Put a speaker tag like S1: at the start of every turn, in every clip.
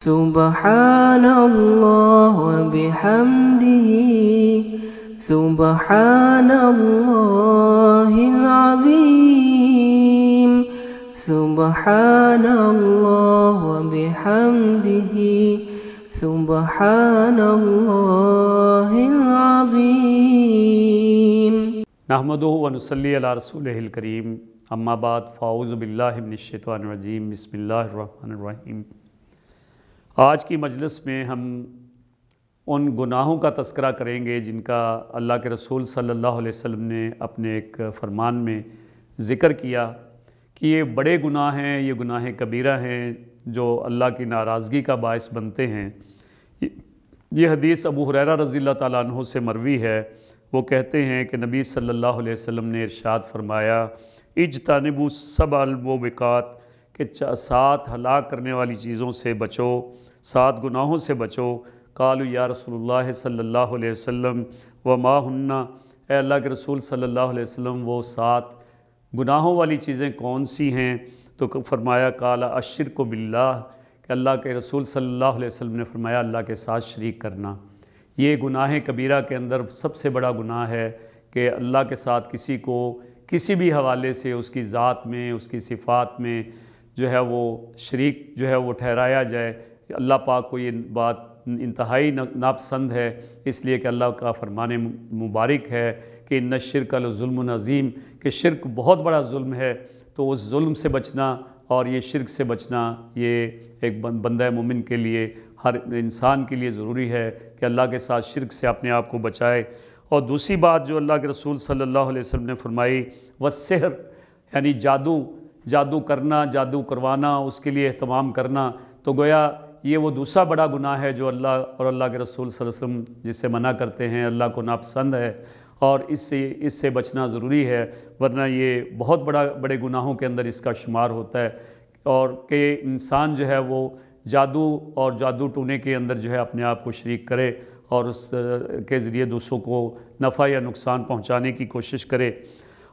S1: سبحان اللہ وبحمدہ سبحان اللہ العظیم سبحان اللہ وبحمدہ سبحان اللہ العظیم
S2: نحمدہ ونصلی علی رسولہ الکریم اما بعد فاعوذ باللہ من الشیطان الرجیم بسم اللہ الرحمن الرحیم۔ آج کی مجلس میں ہم ان گناہوں کا تذکرہ کریں گے جن کا اللہ کے رسول صلی اللہ علیہ وسلم نے اپنے ایک فرمان میں ذکر کیا کہ یہ بڑے گناہ ہیں، یہ گناہ کبیرہ ہیں جو اللہ کی ناراضگی کا باعث بنتے ہیں۔ یہ حدیث ابو ہریرہ رضی اللہ تعالیٰ عنہ سے مروی ہے۔ وہ کہتے ہیں کہ نبی صلی اللہ علیہ وسلم نے ارشاد فرمایا، اجتنبوا السبع الموبقات، کہ 7 ہلاک کرنے والی چیزوں سے بچو، 7 گناہوں سے بچو۔ قالوا یا رسول اللہ صلی اللہ علیہ وسلم وما ہن، اے اللہ کے رسول صلی اللہ علیہ وسلم وہ 7 گناہوں والی چیزیں کون سی ہیں؟ تو فرمایا قال الشرک باللہ، کہ اللہ کے رسول صلی اللہ علیہ وسلم نے فرمایا اللہ کے ساتھ شریک کرنا۔ یہ گناہ کبیرہ کے اندر سب سے بڑا گناہ ہے کہ اللہ کے ساتھ کسی کو کسی بھی حوالے سے اس کی ذات میں، اس کی صفات میں جو ہے وہ شریک جو ہے وہ ٹھہرایا جائے۔ اللہ پاک کو یہ بات انتہائی ناپسند ہے، اس لیے کہ اللہ کا فرمان مبارک ہے کہ ان الشرک لظلم عظیم، کہ شرک بہت بڑا ظلم ہے۔ تو اس ظلم سے بچنا اور یہ شرک سے بچنا یہ ایک بندہ مومن کے لیے، ہر انسان کے لیے ضروری ہے کہ اللہ کے ساتھ شرک سے اپنے آپ کو بچائے۔ اور دوسری بات جو اللہ کے رسول صلی اللہ علیہ وسلم نے فرمائی، والسحر، یعنی جادو کرنا، جادو کروانا، اس کے لیے اہتمام کرنا، تو گویا یہ وہ دوسرا بڑا گناہ ہے جو اللہ اور اللہ کے رسول صلی اللہ علیہ وسلم جس سے منع کرتے ہیں، اللہ کو ناپسند ہے، اور اس سے بچنا ضروری ہے، ورنہ یہ بہت بڑے گناہوں کے اندر اس کا شمار ہوتا ہے، اور کہ انسان جو ہے وہ جادو اور جادو ٹونے کے اندر جو ہے اپنے آپ کو شریک کرے اور اس کے ذریعے دوسروں کو نفع یا نقصان پہنچانے کی کوشش کرے۔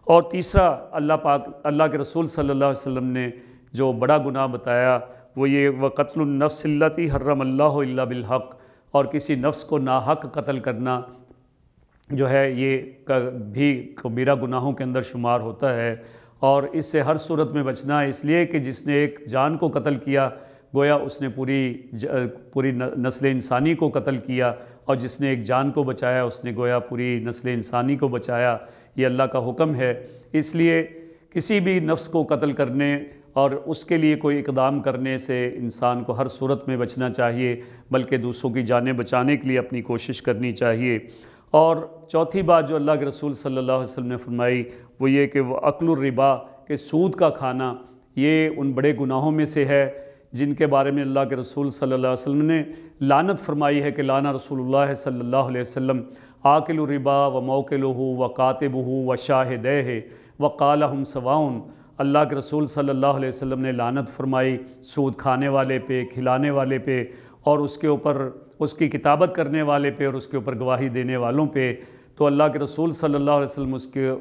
S2: اور تیسرا اللہ کے رسول صلی اللہ علیہ وسلم نے جو بڑا گناہ بتایا وہ یہ وقتل النفس التی حرم اللہ الا بالحق، اور کسی نفس کو ناحق قتل کرنا جو ہے یہ بھی کبیرہ گناہوں کے اندر شمار ہوتا ہے، اور اس سے ہر صورت میں بچنا، اس لیے کہ جس نے ایک جان کو قتل کیا گویا اس نے پوری نسل انسانی کو قتل کیا، اور جس نے ایک جان کو بچایا اس نے گویا پوری نسل انسانی کو بچایا۔ یہ اللہ کا حکم ہے، اس لیے کسی بھی نفس کو قتل کرنے اور اس کے لیے کوئی اقدام کرنے سے انسان کو ہر صورت میں بچنا چاہیے، بلکہ دوسروں کی جانیں بچانے کے لیے اپنی کوشش کرنی چاہیے۔ اور چوتھی بات جو اللہ کے رسول صلی اللہ علیہ وسلم نے فرمائی وہ یہ کہ وہ اکل الربا، کہ سود کا کھانا، یہ ان بڑے گناہوں میں سے ہے جن کے بارے میں اللہ کے رسول صلی اللہ علیہ وسلم نے لعنت فرمائی ہے کہ لعن رسول اللہ صلی اللہ علیہ وسلم آکل الربا وموکلہ وکاتبہ وشاہدیہ وقالہم سواء۔ اللہ کے رسول صلی اللہ علیہ وسلم نے لعنت فرمائی سود کھانے والے پہ، کھلانے والے پہ، اور اس کے اوپر اس کی کتابت کرنے والے پہ، اور اس کے اوپر گواہی دینے والوں پہ۔ تو اللہ کے رسول صلی اللہ علیہ وسلم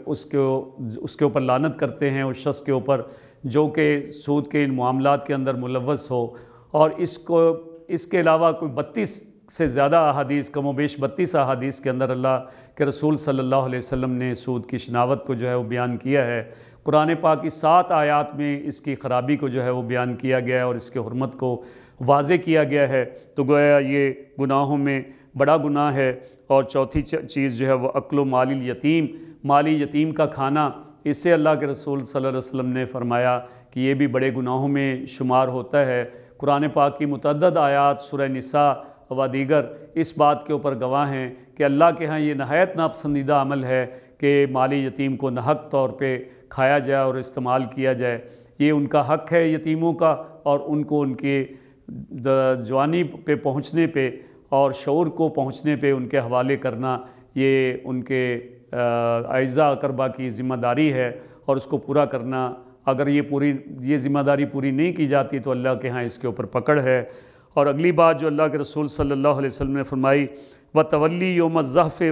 S2: اس کے اوپر لعنت کرتے ہیں، اس شخص کے اوپر جو کہ سود کے ان معاملات کے اندر ملوث ہو۔ اور اس کے علاوہ کوئی 32 سے زیادہ احادیث، کم و بیش 32 احادیث کے اندر اللہ کے رسول صلی اللہ علیہ وسلم نے سود کی شناوت کو جو ہے وہ بیان کیا ہے۔ قرآن پاک کی 7 آیات میں اس کی خرابی کو جو ہے وہ بیان کیا گیا ہے اور اس کے حرمت کو واضح کیا گیا ہے۔ تو گویا یہ گناہوں میں بڑا گناہ ہے۔ اور چوتھی چیز جو ہے وہ اکل مال الیتیم، مالی یتیم کا کھانا، اس سے اللہ کے رسول صلی اللہ علیہ وسلم نے فرمایا کہ یہ بھی بڑے گناہوں میں شمار ہوتا ہے۔ قرآن پاک کی متعدد آیات، سورہ نساء و دیگر اس بات کے اوپر گواہ ہیں کہ اللہ کے ہاں یہ نہایت ناپسندیدہ عمل ہے کہ مالی یتیم کو ناحق طور پہ کھایا جائے اور استعمال کیا جائے۔ یہ ان کا حق ہے یتیموں کا، اور ان کو ان کے جوانی پہ پہنچنے پہ اور شعور کو پہنچنے پہ ان کے حوالے کرنا یہ ان کے اعزاء اقربا کی ذمہ داری ہے، اور اس کو پورا کرنا اگر یہ ذمہ داری پوری نہیں کی جاتی تو اللہ کے ہاں اس کے اوپر پکڑ ہے۔ اور اگلی بات جو اللہ کے رسول صلی اللہ علیہ وسلم نے فرمائی وَتَوَلِّي يَوْمَ الزَّحْفِ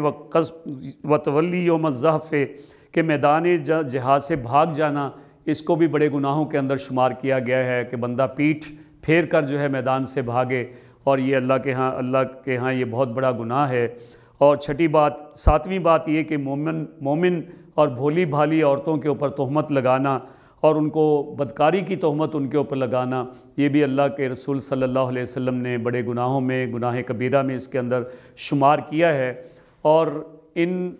S2: وَتَوَلِّي يَوْمَ الزَّحْفِ، کہ میدان جہاد سے بھاگ جانا، اس کو بھی بڑے گناہوں کے اندر شمار کیا گیا ہے کہ بندہ پیٹھ پھیر کر جو ہے میدان سے بھاگے، اور یہ اللہ کے ہاں یہ بہت بڑا گناہ ہے۔ اور چھٹی بات، ساتویں بات یہ کہ مومن اور بھولی بھالی عورتوں کے اوپر تہمت لگانا اور ان کو بدکاری کی تہمت ان کے اوپر لگانا، یہ بھی اللہ کے رسول صلی اللہ علیہ وسلم نے بڑے گناہوں میں، گناہ کبیرہ میں اس کے اندر شمار کیا ہے۔ اور ان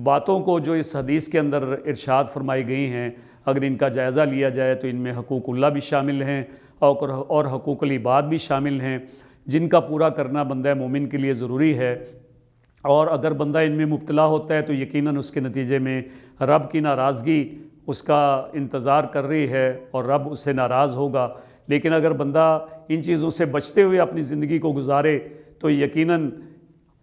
S2: باتوں کو جو اس حدیث کے اندر ارشاد فرمائی گئی ہیں، اگر ان کا جائزہ لیا جائے تو ان میں حقوق اللہ بھی شامل ہیں اور حقوق العباد بھی شامل ہیں، جن کا پورا کرنا بندہ مومن کے لیے ضروری ہے۔ اور اگر بندہ ان میں مبتلا ہوتا ہے تو یقیناً اس کے نتیجے میں رب کی ناراضگی اس کا انتظار کر رہی ہے اور رب اس سے ناراض ہوگا۔ لیکن اگر بندہ ان چیزوں سے بچتے ہوئے اپنی زندگی کو گزارے تو یقیناً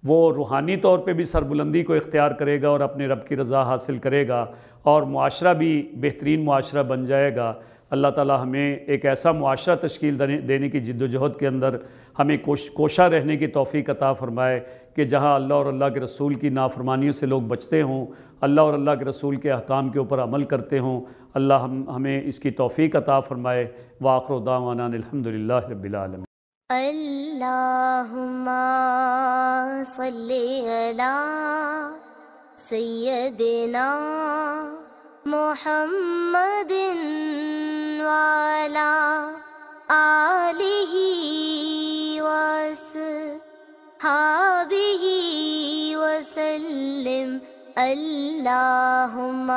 S2: وہ روحانی طور پہ بھی سربلندی کو اختیار کرے گا اور اپنے رب کی رضا حاصل کرے گا، اور معاشرہ بھی بہترین معاشرہ بن جائے گا۔ اللہ تعالی ہمیں ایک ایسا معاشرہ تشکیل دینے کی جد و جہد کے اندر ہمیں کوشاں رہنے کی توفیق عطا فرمائے کہ جہاں اللہ اور اللہ کے رسول کی نافرمانیوں سے لوگ بچتے ہوں، اللہ اور اللہ کے رسول کے احکام کے اوپر عمل کرتے ہوں۔ اللہ ہمیں اس کی توفیق عطا فرمائے۔ وآخر دعوانا الحمدللہ رب العالمین۔
S3: اللہم صلی علی سیدنا محمد وعلی آلہ وصحبہ وسلم۔ اللہم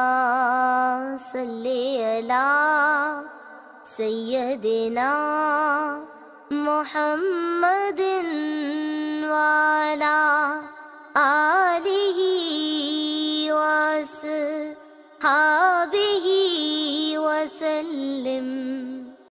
S3: صلی علی سیدنا محمد وعلی آلہ وصحبہ وسلم۔